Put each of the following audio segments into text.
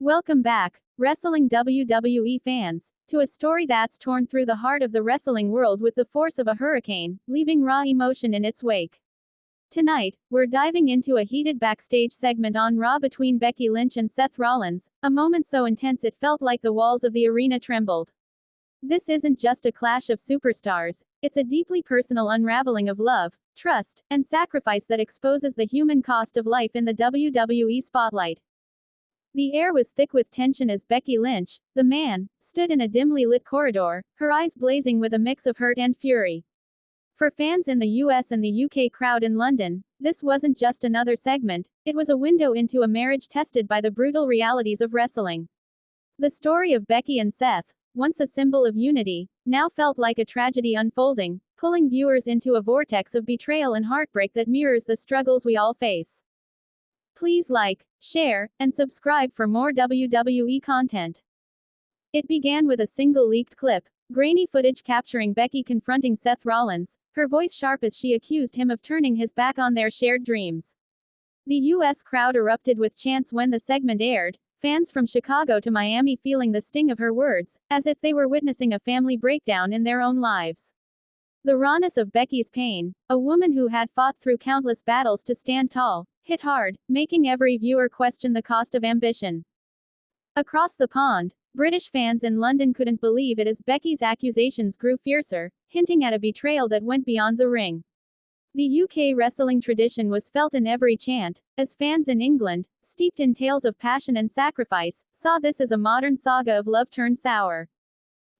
Welcome back, wrestling WWE fans, to a story that's torn through the heart of the wrestling world with the force of a hurricane, leaving raw emotion in its wake. Tonight, we're diving into a heated backstage segment on Raw between Becky Lynch and Seth Rollins, a moment so intense it felt like the walls of the arena trembled. This isn't just a clash of superstars, it's a deeply personal unraveling of love, trust, and sacrifice that exposes the human cost of life in the WWE spotlight. The air was thick with tension as Becky Lynch, the man, stood in a dimly lit corridor, her eyes blazing with a mix of hurt and fury. For fans in the US and the UK crowd in London, this wasn't just another segment, it was a window into a marriage tested by the brutal realities of wrestling. The story of Becky and Seth, once a symbol of unity, now felt like a tragedy unfolding, pulling viewers into a vortex of betrayal and heartbreak that mirrors the struggles we all face. Please like, share, and subscribe for more WWE content. It began with a single leaked clip, grainy footage capturing Becky confronting Seth Rollins, her voice sharp as she accused him of turning his back on their shared dreams. The US crowd erupted with chants when the segment aired, fans from Chicago to Miami feeling the sting of her words, as if they were witnessing a family breakdown in their own lives. The rawness of Becky's pain, a woman who had fought through countless battles to stand tall, hit hard, making every viewer question the cost of ambition. Across the pond, British fans in London couldn't believe it as Becky's accusations grew fiercer, hinting at a betrayal that went beyond the ring. The UK wrestling tradition was felt in every chant, as fans in England, steeped in tales of passion and sacrifice, saw this as a modern saga of love turned sour.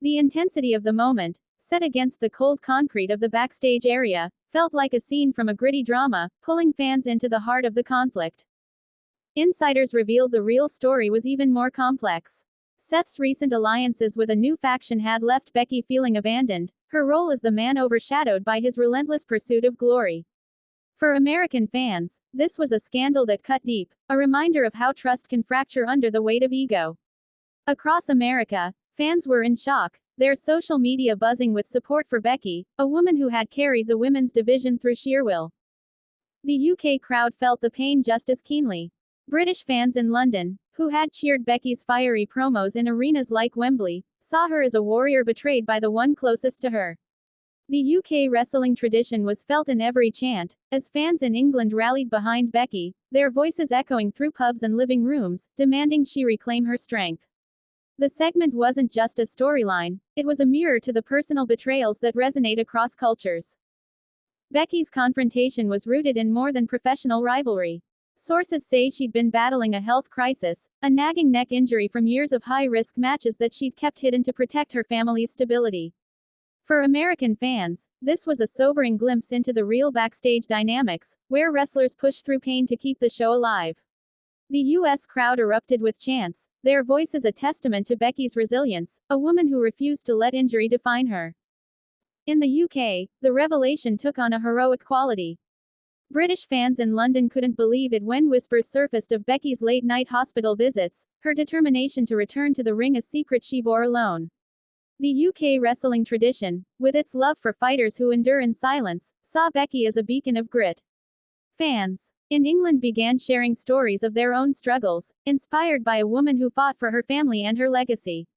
The intensity of the moment, set against the cold concrete of the backstage area, felt like a scene from a gritty drama, pulling fans into the heart of the conflict. Insiders revealed the real story was even more complex. Seth's recent alliances with a new faction had left Becky feeling abandoned, her role as the man overshadowed by his relentless pursuit of glory. For American fans, this was a scandal that cut deep, a reminder of how trust can fracture under the weight of ego. Across America, fans were in shock, their social media buzzing with support for Becky, a woman who had carried the women's division through sheer will. The UK crowd felt the pain just as keenly. British fans in London, who had cheered Becky's fiery promos in arenas like Wembley, saw her as a warrior betrayed by the one closest to her. The UK wrestling tradition was felt in every chant, as fans in England rallied behind Becky, their voices echoing through pubs and living rooms, demanding she reclaim her strength. The segment wasn't just a storyline, it was a mirror to the personal betrayals that resonate across cultures. Becky's confrontation was rooted in more than professional rivalry. Sources say she'd been battling a health crisis, a nagging neck injury from years of high-risk matches that she'd kept hidden to protect her family's stability. For American fans, this was a sobering glimpse into the real backstage dynamics, where wrestlers push through pain to keep the show alive. The US crowd erupted with chants, their voices a testament to Becky's resilience, a woman who refused to let injury define her. In the UK, the revelation took on a heroic quality. British fans in London couldn't believe it when whispers surfaced of Becky's late-night hospital visits, her determination to return to the ring a secret she bore alone. The UK wrestling tradition, with its love for fighters who endure in silence, saw Becky as a beacon of grit. Fans in England began sharing stories of their own struggles, inspired by a woman who fought for her family and her legacy.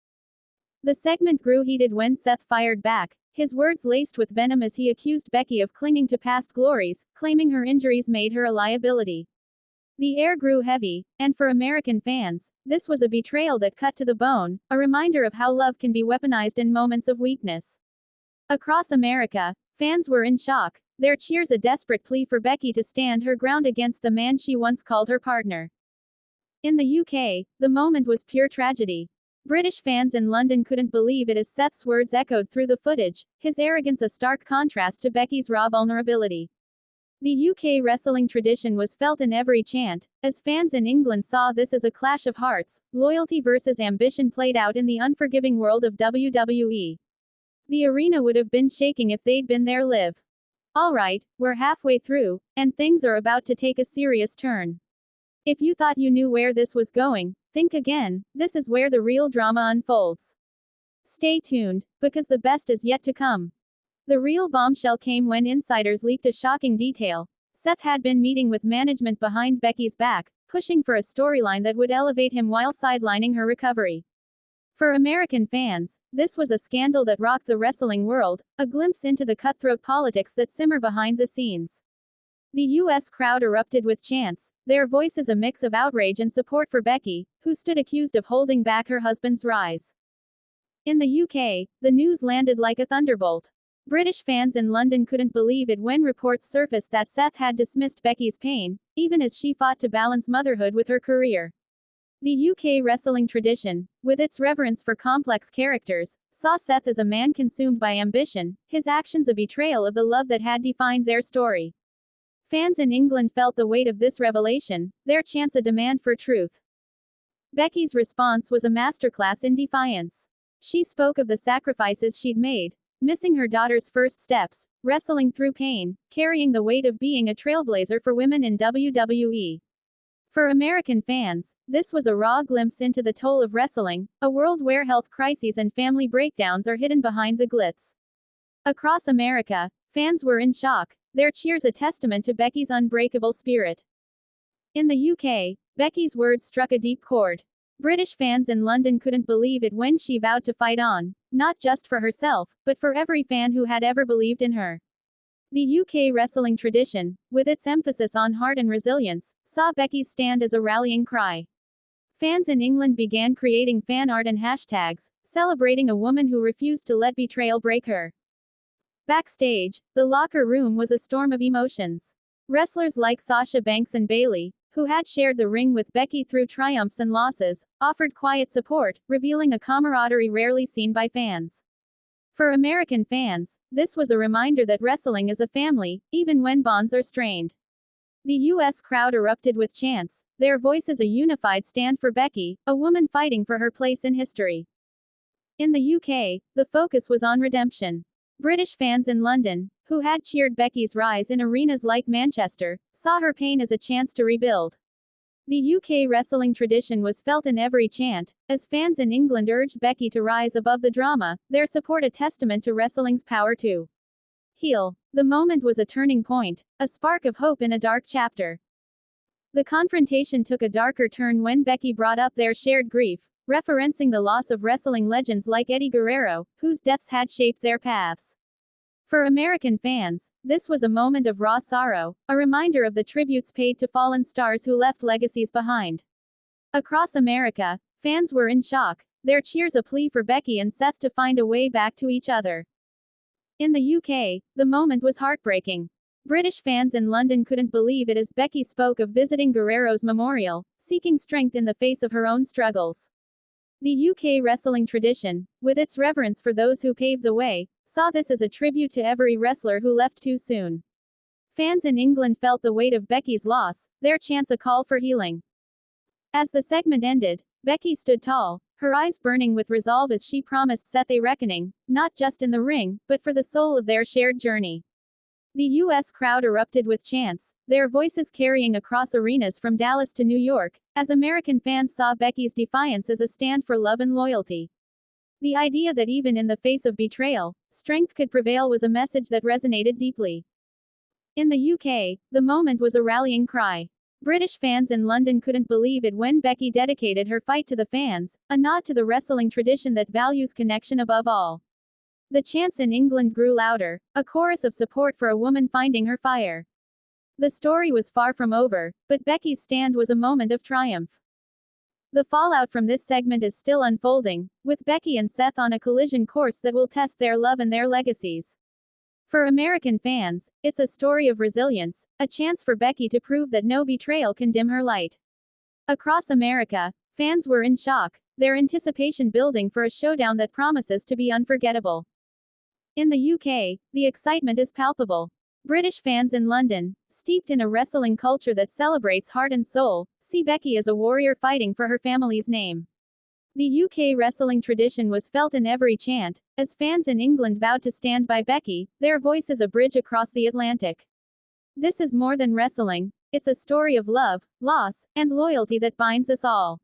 The segment grew heated when Seth fired back, his words laced with venom as he accused Becky of clinging to past glories, claiming her injuries made her a liability. The air grew heavy, and for American fans, this was a betrayal that cut to the bone, a reminder of how love can be weaponized in moments of weakness. Across America, fans were in shock, their cheers a desperate plea for Becky to stand her ground against the man she once called her partner. In the UK, the moment was pure tragedy. British fans in London couldn't believe it as Seth's words echoed through the footage, his arrogance a stark contrast to Becky's raw vulnerability. The UK wrestling tradition was felt in every chant, as fans in England saw this as a clash of hearts, loyalty versus ambition played out in the unforgiving world of WWE. The arena would have been shaking if they'd been there live. Alright, we're halfway through, and things are about to take a serious turn. If you thought you knew where this was going, think again, this is where the real drama unfolds. Stay tuned, because the best is yet to come. The real bombshell came when insiders leaked a shocking detail. Seth had been meeting with management behind Becky's back, pushing for a storyline that would elevate him while sidelining her recovery. For American fans, this was a scandal that rocked the wrestling world, a glimpse into the cutthroat politics that simmer behind the scenes. The U.S. crowd erupted with chants, their voices a mix of outrage and support for Becky, who stood accused of holding back her husband's rise. In the UK, the news landed like a thunderbolt. British fans in London couldn't believe it when reports surfaced that Seth had dismissed Becky's pain, even as she fought to balance motherhood with her career. The UK wrestling tradition, with its reverence for complex characters, saw Seth as a man consumed by ambition, his actions a betrayal of the love that had defined their story. Fans in England felt the weight of this revelation, their chants a demand for truth. Becky's response was a masterclass in defiance. She spoke of the sacrifices she'd made, missing her daughter's first steps, wrestling through pain, carrying the weight of being a trailblazer for women in WWE. For American fans, this was a raw glimpse into the toll of wrestling, a world where health crises and family breakdowns are hidden behind the glitz. Across America, fans were in shock, their cheers a testament to Becky's unbreakable spirit. In the UK, Becky's words struck a deep chord. British fans in London couldn't believe it when she vowed to fight on, not just for herself, but for every fan who had ever believed in her. The UK wrestling tradition, with its emphasis on heart and resilience, saw Becky's stand as a rallying cry. Fans in England began creating fan art and hashtags, celebrating a woman who refused to let betrayal break her. Backstage, the locker room was a storm of emotions. Wrestlers like Sasha Banks and Bayley, who had shared the ring with Becky through triumphs and losses, offered quiet support, revealing a camaraderie rarely seen by fans. For American fans, this was a reminder that wrestling is a family, even when bonds are strained. The U.S. crowd erupted with chants, their voices a unified stand for Becky, a woman fighting for her place in history. In the UK, the focus was on redemption. British fans in London, who had cheered Becky's rise in arenas like Manchester, saw her pain as a chance to rebuild. The UK wrestling tradition was felt in every chant, as fans in England urged Becky to rise above the drama, their support a testament to wrestling's power to heal. The moment was a turning point, a spark of hope in a dark chapter. The confrontation took a darker turn when Becky brought up their shared grief, referencing the loss of wrestling legends like Eddie Guerrero, whose deaths had shaped their paths. For American fans, this was a moment of raw sorrow, a reminder of the tributes paid to fallen stars who left legacies behind. Across America, fans were in shock, their cheers a plea for Becky and Seth to find a way back to each other. In the UK, the moment was heartbreaking. British fans in London couldn't believe it as Becky spoke of visiting Guerrero's memorial, seeking strength in the face of her own struggles. The UK wrestling tradition, with its reverence for those who paved the way, saw this as a tribute to every wrestler who left too soon. Fans in England felt the weight of Becky's loss, their chants a call for healing. As the segment ended, Becky stood tall, her eyes burning with resolve as she promised Seth a reckoning, not just in the ring, but for the soul of their shared journey. The U.S. crowd erupted with chants, their voices carrying across arenas from Dallas to New York, as American fans saw Becky's defiance as a stand for love and loyalty. The idea that even in the face of betrayal, strength could prevail was a message that resonated deeply. In the UK, the moment was a rallying cry. British fans in London couldn't believe it when Becky dedicated her fight to the fans, a nod to the wrestling tradition that values connection above all. The chants in England grew louder, a chorus of support for a woman finding her fire. The story was far from over, but Becky's stand was a moment of triumph. The fallout from this segment is still unfolding, with Becky and Seth on a collision course that will test their love and their legacies. For American fans, it's a story of resilience, a chance for Becky to prove that no betrayal can dim her light. Across America, fans were in shock, their anticipation building for a showdown that promises to be unforgettable. In the UK, the excitement is palpable. British fans in London, steeped in a wrestling culture that celebrates heart and soul, see Becky as a warrior fighting for her family's name. The UK wrestling tradition was felt in every chant, as fans in England vowed to stand by Becky, their voice as a bridge across the Atlantic. This is more than wrestling, it's a story of love, loss, and loyalty that binds us all.